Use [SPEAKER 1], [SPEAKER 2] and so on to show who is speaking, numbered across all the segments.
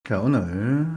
[SPEAKER 1] 자, 오늘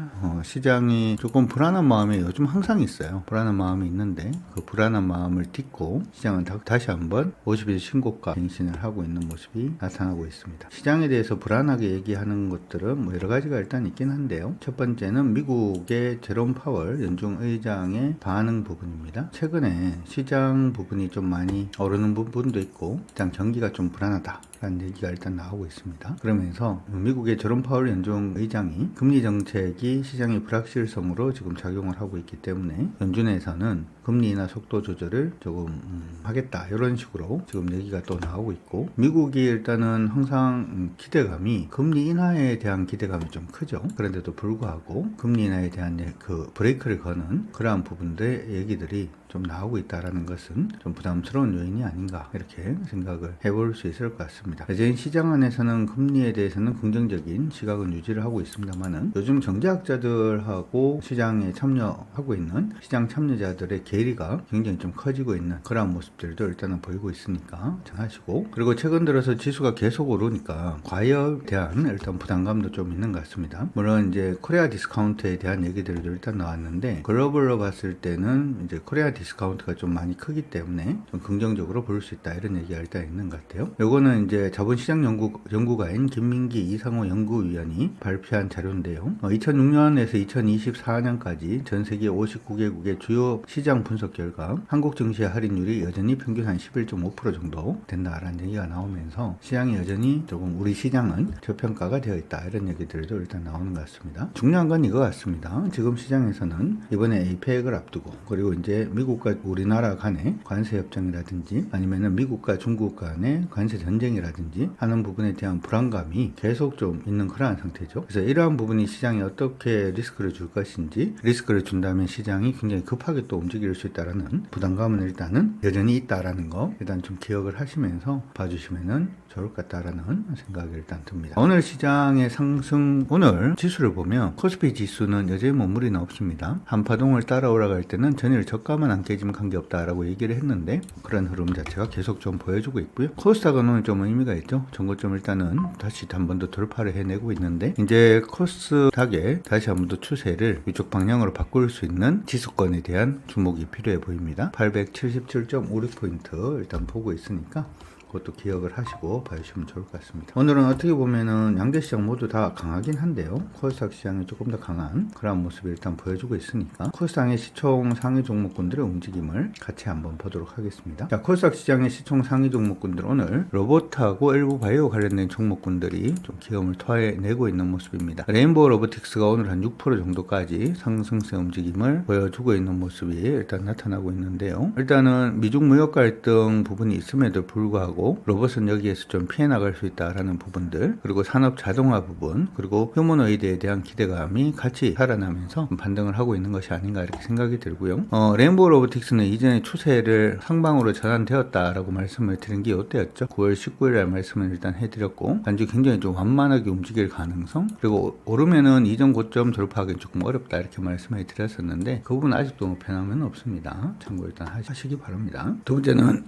[SPEAKER 1] 시장이 조금 불안한 마음이 요즘 항상 있어요. 불안한 마음이 있는데 그 불안한 마음을 딛고 시장은 다시 한번 50일 신고가 갱신을 하고 있는 모습이 나타나고 있습니다. 시장에 대해서 불안하게 얘기하는 것들은 뭐 여러 가지가 일단 있긴 한데요. 첫 번째는 미국의 제롬 파월 연준 의장의 반응 부분입니다. 최근에 시장 부분이 좀 많이 오르는 부분도 있고 시장 경기가 좀 불안하다 라는 얘기가 일단 나오고 있습니다. 그러면서 미국의 제롬 파월 연준 의장이 금리 정책이 시장의 불확실성으로 지금 작용을 하고 있기 때문에 연준에서는 금리 인하 속도 조절을 조금 하겠다 이런 식으로 지금 얘기가 또 나오고 있고, 미국이 일단은 항상 기대감이 금리 인하에 대한 기대감이 좀 크죠. 그런데도 불구하고 금리 인하에 대한 그 브레이크를 거는 그러한 부분들의 얘기들이 좀 나오고 있다라는 것은 좀 부담스러운 요인이 아닌가 이렇게 생각을 해볼 수 있을 것 같습니다. 여전히 시장 안에서는 금리에 대해서는 긍정적인 시각은 유지를 하고 있습니다만은 요즘 경제학자들하고 시장에 참여하고 있는 시장 참여자들의 괴리가 굉장히 좀 커지고 있는 그러한 모습들도 일단은 보이고 있으니까 참하시고, 그리고 최근 들어서 지수가 계속 오르니까 과열에 대한 일단 부담감도 좀 있는 것 같습니다. 물론 이제 코리아 디스카운트에 대한 얘기들도 일단 나왔는데 글로벌로 봤을 때는 이제 코리아 디스카운트가 좀 많이 크기 때문에 좀 긍정적으로 볼 수 있다 이런 얘기가 일단 있는 것 같아요. 요거는 이제 자본시장 연구가인 김민기 이상호 연구위원이 발표한 자료인데요. 2006년에서 2024년까지 전 세계 59개국의 주요 시장 분석 결과 한국 증시의 할인율이 여전히 평균 한 11.5% 정도 된다라는 얘기가 나오면서 시장이 여전히 조금 우리 시장은 저평가가 되어 있다 이런 얘기들도 일단 나오는 것 같습니다. 중요한 건 이거 같습니다. 지금 시장에서는 이번에 APEC을 앞두고 그리고 이제 미국과 우리나라 간의 관세 협정이라든지 아니면은 미국과 중국 간의 관세 전쟁이라든지 하는 부분에 대한 불안감이 계속 좀 있는 그러한 상태죠. 그래서 이러한 부분이 시장에 어떻게 리스크를 줄 것인지, 리스크를 준다면 시장이 굉장히 급하게 또 움직일 수 있다라는 부담감은 일단은 여전히 있다라는 거 일단 좀 기억을 하시면서 봐주시면은 좋을 것 같다라는 생각이 일단 듭니다. 오늘 시장의 상승, 오늘 지수를 보면 코스피 지수는 여전히 머무리는 없습니다. 한파동을 따라 올라갈 때는 전일 저가만 안 깨지면 관계없다라고 얘기를 했는데 그런 흐름 자체가 계속 좀 보여주고 있고요. 코스닥은 오늘 좀 의미가 있죠. 전고점 일단은 다시 한 번 더 돌파를 해내고 있는데 이제 코스닥에 다시 한 번 더 추세를 이쪽 방향으로 바꿀 수 있는 지수권에 대한 주목이 필요해 보입니다. 877.56포인트 일단 보고 있으니까 그것도 기억을 하시고 봐주시면 좋을 것 같습니다. 오늘은 어떻게 보면은 양대 시장 모두 다 강하긴 한데요. 코스닥 시장이 조금 더 강한 그런 모습을 일단 보여주고 있으니까 코스닥의 시총 상위 종목군들의 움직임을 같이 한번 보도록 하겠습니다. 자, 코스닥 시장의 시총 상위 종목군들 오늘 로봇하고 일부 바이오 관련된 종목군들이 좀 기염을 토해내고 있는 모습입니다. 레인보우 로보틱스가 오늘 한 6% 정도까지 상승세 움직임을 보여주고 있는 모습이 일단 나타나고 있는데요. 일단은 미중 무역 갈등 부분이 있음에도 불구하고 로봇은 여기에서 좀 피해 나갈 수 있다라는 부분들, 그리고 산업 자동화 부분, 그리고 휴머노이드에 대한 기대감이 같이 살아나면서 반등을 하고 있는 것이 아닌가 이렇게 생각이 들고요. 레인보우 로보틱스는 이전에 추세를 상방으로 전환되었다라고 말씀을 드린 게 이때였죠. 9월 19일에 말씀을 일단 해드렸고 단지 굉장히 좀 완만하게 움직일 가능성, 그리고 오르면은 이전 고점 돌파하기 조금 어렵다 이렇게 말씀을 드렸었는데 그 부분 아직도 뭐 변함은 없습니다. 참고 일단 하시기 바랍니다. 두 번째는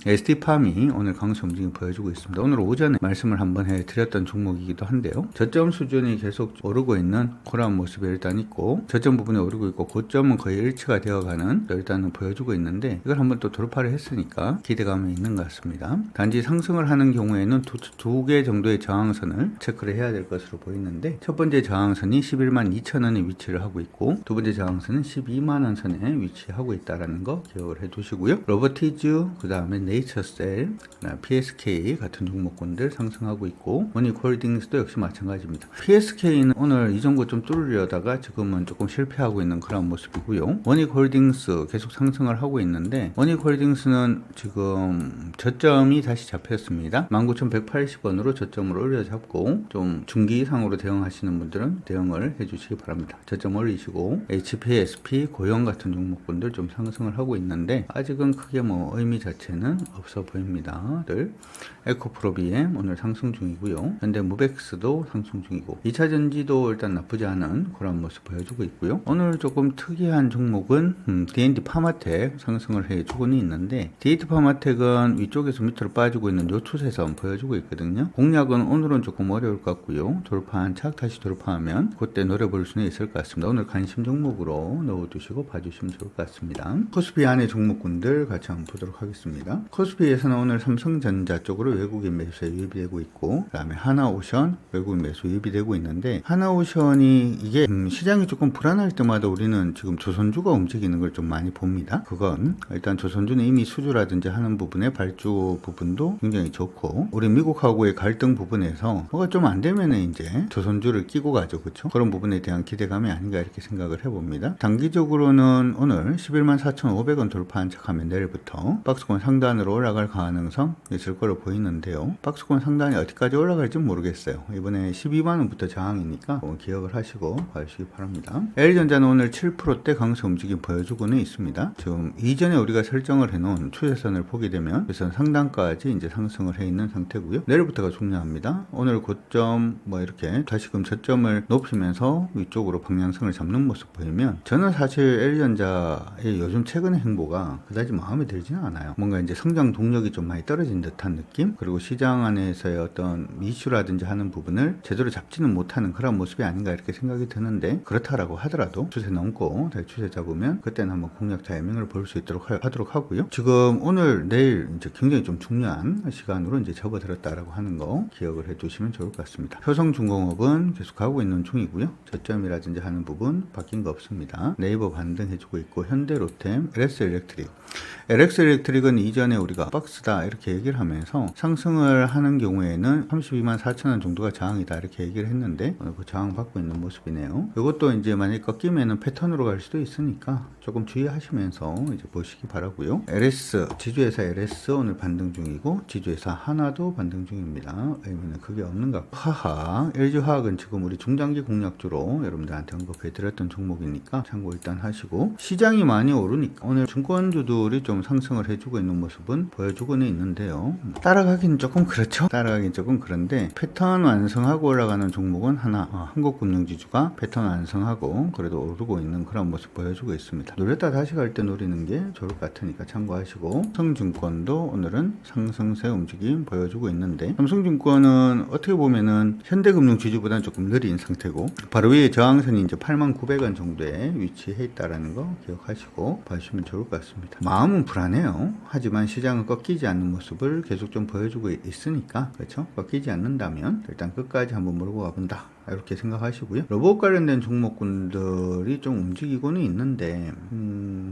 [SPEAKER 1] ST팜이 오늘 강세 움직임 보여주고 있습니다. 오늘 오전에 말씀을 한번 해드렸던 종목이기도 한데요. 저점 수준이 계속 오르고 있는 그런 모습이 일단 있고 저점 부분이 오르고 있고 고점은 거의 일치가 되어가는 일단은 보여주고 있는데 이걸 한번 또 돌파를 했으니까 기대감이 있는 것 같습니다. 단지 상승을 하는 경우에는 두 개 정도의 저항선을 체크를 해야 될 것으로 보이는데 첫 번째 저항선이 11만 2천 원에 위치를 하고 있고 두 번째 저항선은 12만 원 선에 위치하고 있다는 거 기억을 해 두시고요. 로보티즈, 그 다음에 네이처셀, PSK 같은 종목군들 상승하고 있고 원익홀딩스도 역시 마찬가지입니다. PSK는 오늘 이전 고점 뚫으려다가 지금은 조금 실패하고 있는 그런 모습이고요. 원익홀딩스 계속 상승을 하고 있는데 원익홀딩스는 지금 저점이 다시 잡혔습니다. 19,180원으로 저점을 올려잡고 좀 중기 이상으로 대응하시는 분들은 대응을 해주시기 바랍니다. 저점 올리시고 HPSP, 고용 같은 종목군들 좀 상승을 하고 있는데 아직은 크게 뭐 의미 자체는 없어 보입니다. 있습니다들. 에코프로비엠 오늘 상승 중이고요. 현대무벡스도 상승 중이고 2차전지도 일단 나쁘지 않은 그런 모습 보여주고 있고요. 오늘 조금 특이한 종목은 D&D 파마텍 상승을 해주고는 있는데, D&D 파마텍은 위쪽에서 밑으로 빠지고 있는 요 추세선 보여주고 있거든요. 공략은 오늘은 조금 어려울 것 같고요. 돌파한 착 다시 돌파하면 그때 노려볼 수는 있을 것 같습니다. 오늘 관심 종목으로 넣어두시고 봐주시면 좋을 것 같습니다. 코스피 안에 종목군들 같이 한번 보도록 하겠습니다. 코스피에서는 오늘 삼성전자 쪽으로 외국인 매수에 유입이 되고 있고, 그 다음에 하나오션 외국인 매수 유입이 되고 있는데, 하나오션이 이게 시장이 조금 불안할 때마다 우리는 지금 조선주가 움직이는 걸 좀 많이 봅니다. 그건 일단 조선주는 이미 수주라든지 하는 부분에 발주 부분도 굉장히 좋고, 우리 미국하고의 갈등 부분에서 뭐가 좀 안 되면은 이제 조선주를 끼고 가죠. 그렇죠? 그런 부분에 대한 기대감이 아닌가 이렇게 생각을 해봅니다. 단기적으로는 오늘 114,500원 돌파한 척하면 내일부터 박스권 상단으로 올라갈 가능성 있을 거로 보이는데요. 박스권 상단이 어디까지 올라갈지 모르겠어요. 이번에 12만원부터 저항이니까 기억을 하시고 봐주시기 바랍니다. L전자는 오늘 7%대 강세 움직임 보여주고는 있습니다. 지금 이전에 우리가 설정을 해놓은 추세선을 보게 되면 그래서 상단까지 이제 상승을 해 있는 상태고요. 내일부터가 중요합니다. 오늘 고점 뭐 이렇게 다시금 저점을 높이면서 위쪽으로 방향성을 잡는 모습 보이면, 저는 사실 L전자의 요즘 최근의 행보가 그다지 마음에 들지는 않아요. 뭔가 이제 성장 동력이 좀 많이 떨어진 듯한 느낌, 그리고 시장 안에서의 어떤 이슈라든지 하는 부분을 제대로 잡지는 못하는 그런 모습이 아닌가 이렇게 생각이 드는데, 그렇다라고 하더라도 추세 넘고 다시 추세 잡으면 그때는 한번 공략 타이밍을 볼 수 있도록 하도록 하고요. 지금 오늘 내일 이제 굉장히 좀 중요한 시간으로 이제 접어들었다라고 하는 거 기억을 해두시면 좋을 것 같습니다. 효성중공업은 계속 가고 있는 중이고요. 저점이라든지 하는 부분 바뀐 거 없습니다. 네이버 반등해주고 있고, 현대로템, LS엘렉트릭. LX엘렉트릭은 이전에 우리가 박스다 이렇게 얘기를 하면서 상승을 하는 경우에는 32만 4천원 정도가 저항이다 이렇게 얘기를 했는데, 오늘 그 저항 받고 있는 모습이네요. 이것도 이제 만약 꺾이면은 패턴으로 갈 수도 있으니까 조금 주의하시면서 이제 보시기 바라고요. LS, 지주회사 LS 오늘 반등 중이고, 지주회사 하나도 반등 중입니다. 왜냐면 그게 없는가. 화학, LG화학은 지금 우리 중장기 공략주로 여러분들한테 언급해드렸던 종목이니까 참고 일단 하시고, 시장이 많이 오르니까 오늘 증권주들이 좀 상승을 해주고 있는 모습은 보여주고는 있는데요. 따라가긴 조금 그렇죠. 따라가긴 조금 그런데 패턴 완성하고 올라가는 종목은 하나, 한국금융지주가 패턴 완성하고 그래도 오르고 있는 그런 모습 보여주고 있습니다. 노렸다 다시 갈 때 노리는 게 좋을 것 같으니까 참고하시고, 삼성증권도 오늘은 상승세 움직임 보여주고 있는데, 삼성증권은 어떻게 보면은 현대금융지주보다는 조금 느린 상태고, 바로 위에 저항선이 이제 89,000원 정도에 위치해 있다라는 거 기억하시고 봐주시면 좋을 것 같습니다. 마음은 불안해요. 하지만 시장은 꺾이지 않는 모습을 계속 좀 보여주고 있으니까, 그렇죠? 꺾이지 않는다면 일단 끝까지 한번 몰고 가본다 이렇게 생각하시고요. 로봇 관련된 종목군들이 좀 움직이고는 있는데,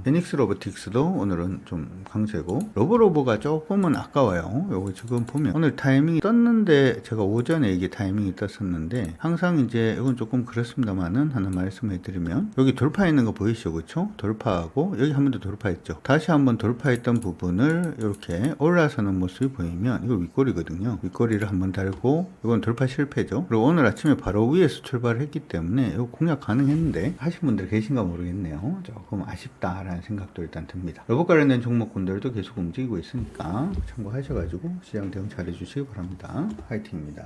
[SPEAKER 1] 페닉스 로보틱스도 오늘은 좀 강세고, 로보가 조금은 아까워요. 요거 지금 보면 오늘 타이밍이 떴는데, 제가 오전에 이게 타이밍이 떴었는데, 항상 이제 이건 조금 그렇습니다만은 하나 말씀해 드리면, 여기 돌파했는 거 보이시죠? 그렇죠? 돌파하고 여기 한 번 더 돌파했죠. 다시 한번 돌파했던 부분을 이렇게 올라서는 모습이 보이면 이거 윗꼬리거든요. 윗꼬리를 한번 달고, 이건 돌파 실패죠. 그리고 오늘 아침에 바로 위에서 출발을 했기 때문에 이거 공략 가능했는데 하신 분들 계신가 모르겠네요. 조금 아쉽다라는 생각도 일단 듭니다. 로봇 관련된 종목군들도 계속 움직이고 있으니까 참고하셔가지고 시장 대응 잘해주시기 바랍니다. 화이팅입니다.